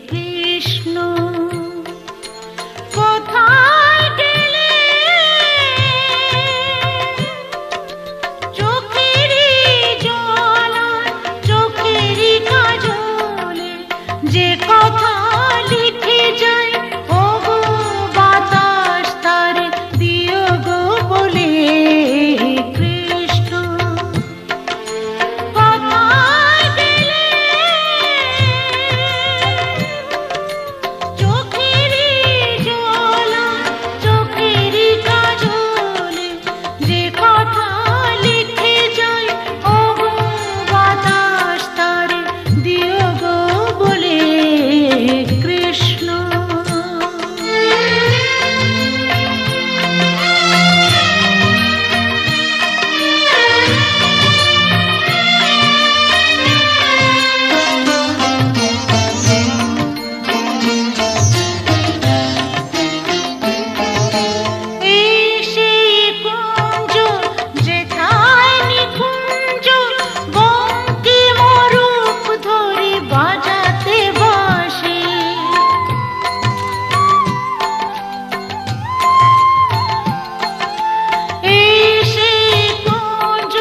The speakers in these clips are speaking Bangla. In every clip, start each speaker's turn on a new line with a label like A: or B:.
A: কৃষ্ণ কোথায় গেলে চোখেরই জলায় চোখেরই কাজলে যে কথা লিখে যায় ও গো বাতাস তারে দিও গো বলে কৃষ্ণ কোথায় গেলে চোখেরই জলায় চোখেরই কাজলে যে কথা লিখে যায় ও গো বাতাস তারে দিও গো বলে কৃষ্ণ এই সেই কুঞ্জ যেথায় নিকুঞ্জ বঙ্কিম রূপ ধরি বাজাতে বাঁশি এই সেই কুঞ্জ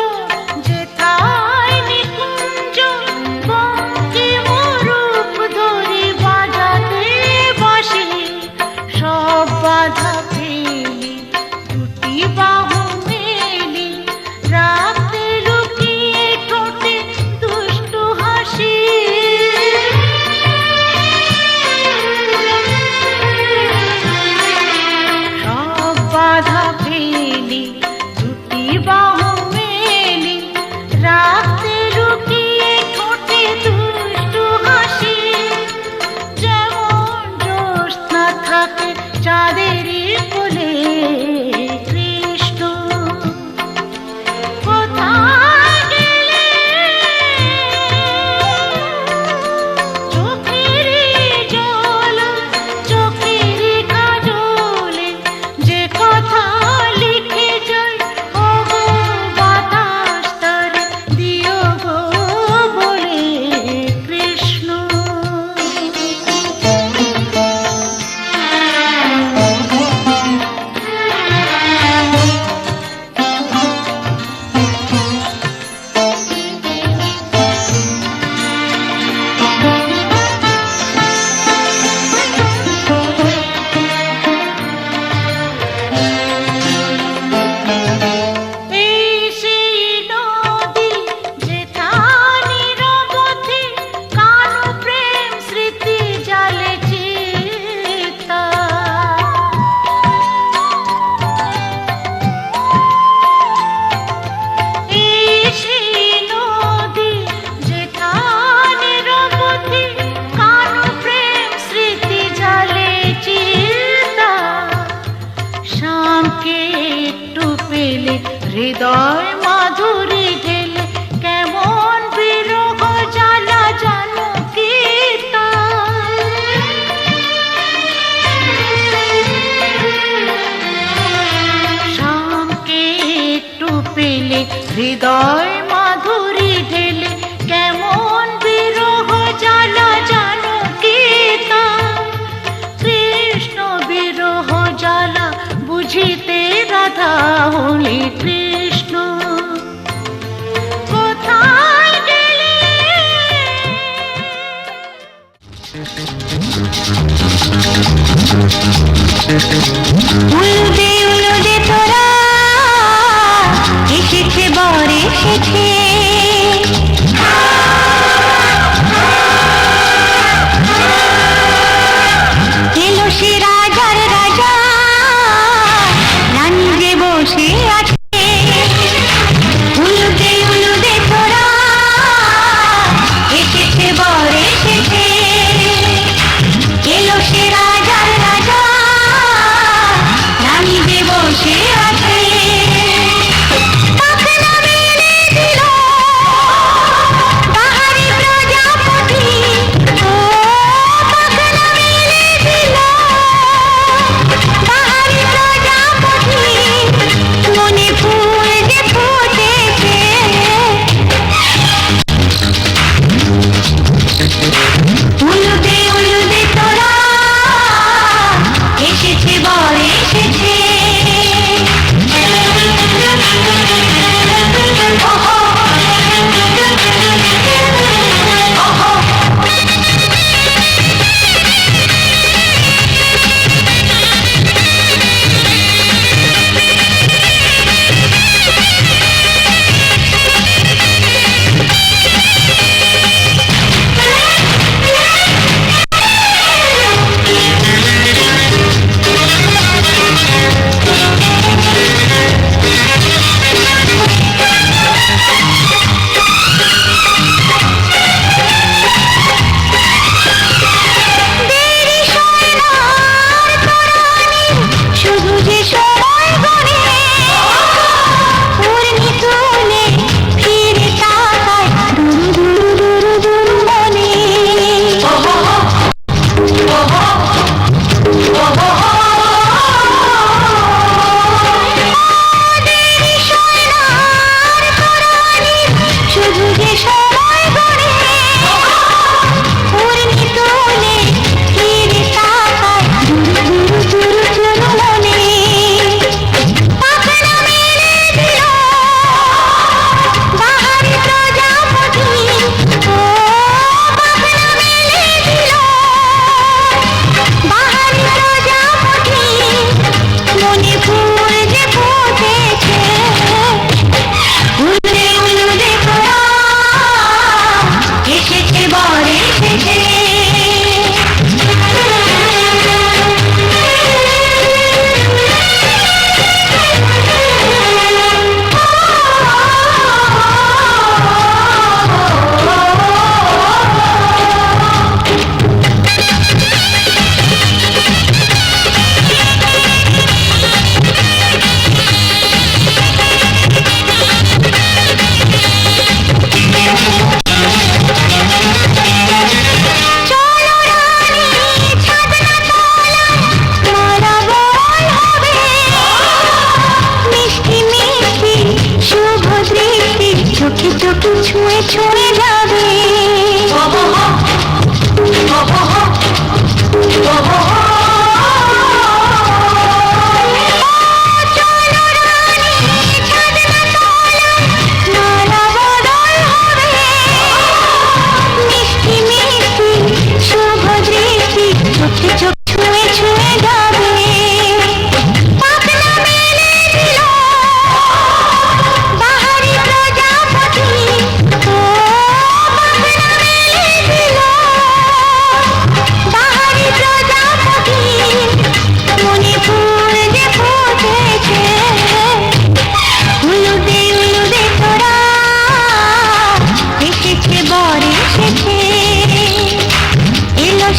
A: যেথায় নিকুঞ্জ বঙ্কিম রূপ ধরি বাজাতে বাঁশি সব বাধা পেলি দুটি বাহু মেলি রাখতে লুকিয়ে ঠোঁটে দুষ্টু হাসি সব বাধা পেলি দুটি বাহু মেলি রাখতে লুকিয়ে ঠোঁটে দুষ্টু হাসি যেমন জ্যোৎস্না থাকে চাঁদেরই কোলে কৃষ্ণ কোথায় গেলে চোখেরই জলায় চোখেরই কাজলে যে কথা লিখে যায় ও গো বাতাস তারে দিও গো বলে কৃষ্ণ এই সেই নদী যেথা নিরবধি কানু প্রেম স্মৃতি জালে চিতা এই সেই নদী যেথা নিরবধি কানু প্রেম স্মৃতি জালে চিতা শামকে একটু পেলে হৃদয় মাধুরী ঢেলে কেমন বিরহ জ্বালা জানো কি তা শামকে একটু পেলে হৃদয় মাধুরী ঢেলে কেমন বিরহ জ্বালা জানো কি তা কৃষ্ণ বিরহ জ্বালা বুঝিতে রাধা হলে কৃষ্ণ কোথায় গেলে উলুদে উলুদে তোরা এসেছে বর এসেছে এলো সে রাজার রাজা রানী যে বসে আছে উলুদে উলুদে তোরা এসেছে বর এসেছে এলো সে রাজার রাজা রানী যে বসে আছে পাখনা মেলে দিল বাহারি প্রজাপতি ও পাখনা মেলে দিল বাহারি প্রজাপতি মনে ফুল যে ফুটেছে উলুদে উলুদে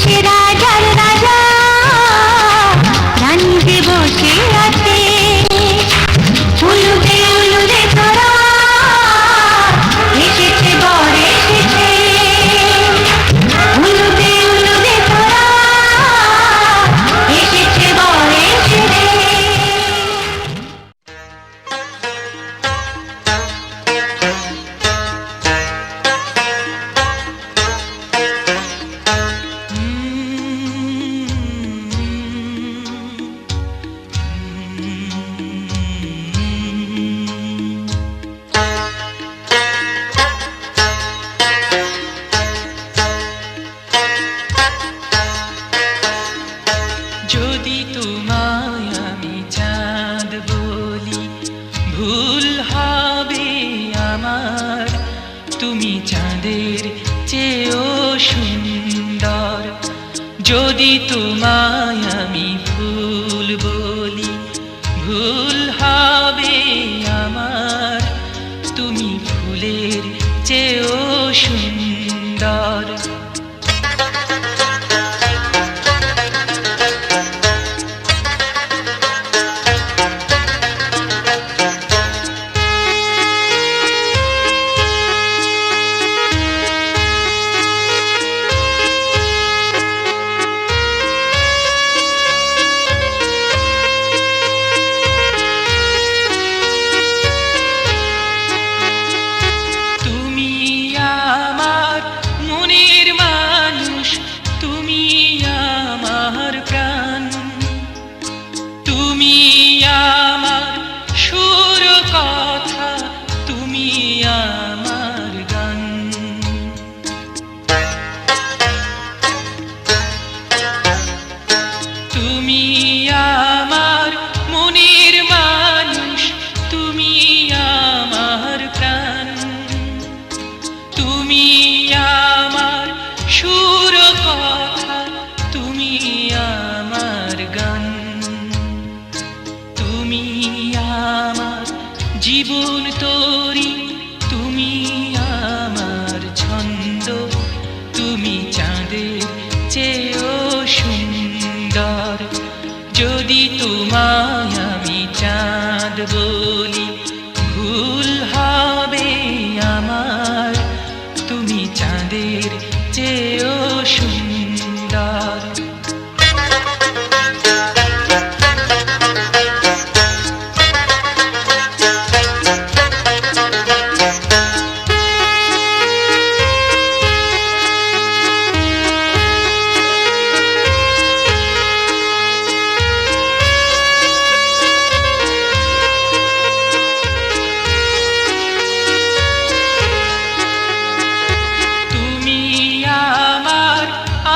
A: সে রাজার রাজা রানী যে বসে আছে উলুদে তোরা এসেছে বর এসেছে উলুদে তোরা এসেছে বর এসেছে।
B: যদি তোমায় আমি চাঁদ বলি ভুল হবে আমার, তুমি চাঁদের চেয়েও সুন্দর। যদি তোমায় আমি ফুল বলি ভুল হবে আমার, তুমি ফুলের চেয়েও সুন্দর। জীবন তোরি তুমি আমার ছন্দ, তুমি চাঁদের চেয়েও সুন্দর। যদি তোমায় আমি চাঁদ বলি ভুল হবে আমার, তুমি চাঁদের চেয়েও সুন্দর।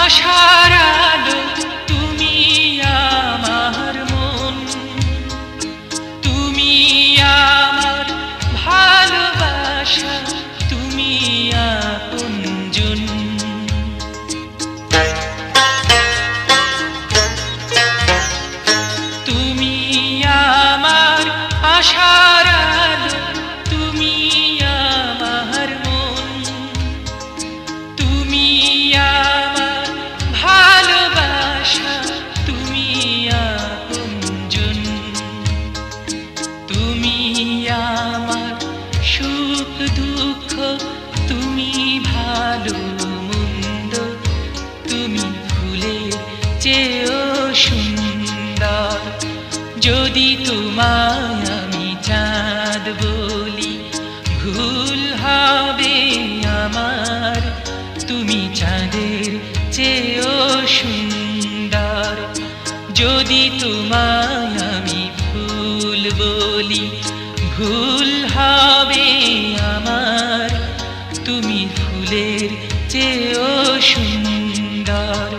B: আশার আলো তুমি আমার মন, তুমি আমার ভালোবাসা, তুমি আপনজন। তুমি আমার আশার আলো তুমি আমার মন, তুমি ভালোবাসা, তুমি আপনজন। তুমি আমার সুখ দুঃখ, তুমি ভালো মন্দ, তুমি ফুলের চেয়েও সুন্দর। যদি তোমায় আমি চাঁদ বলি ভুল হবে আমার, তুমি চাঁদের চেয়েও সুন্দর। যদি তোমায় আমি ফুল বলি ভুল হবে আমার, তুমি ফুলের চেয়েও সুন্দর।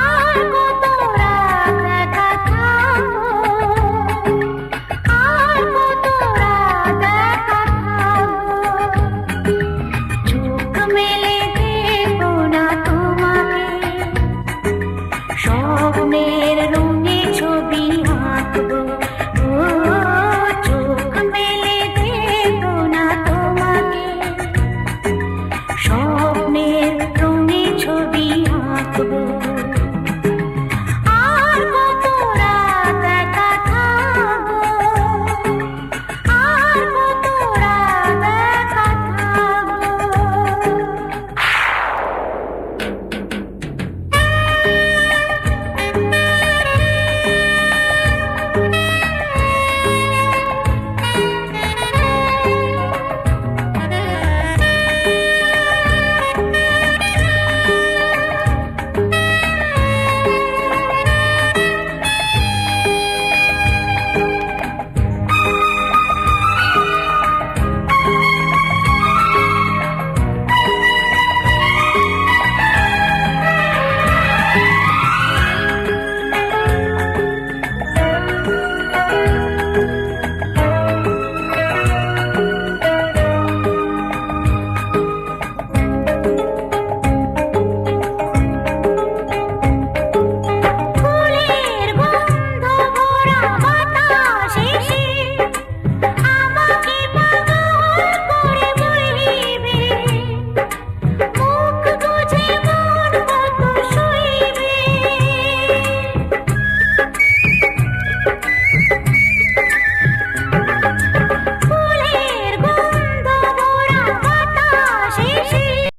A: আর রাখবো।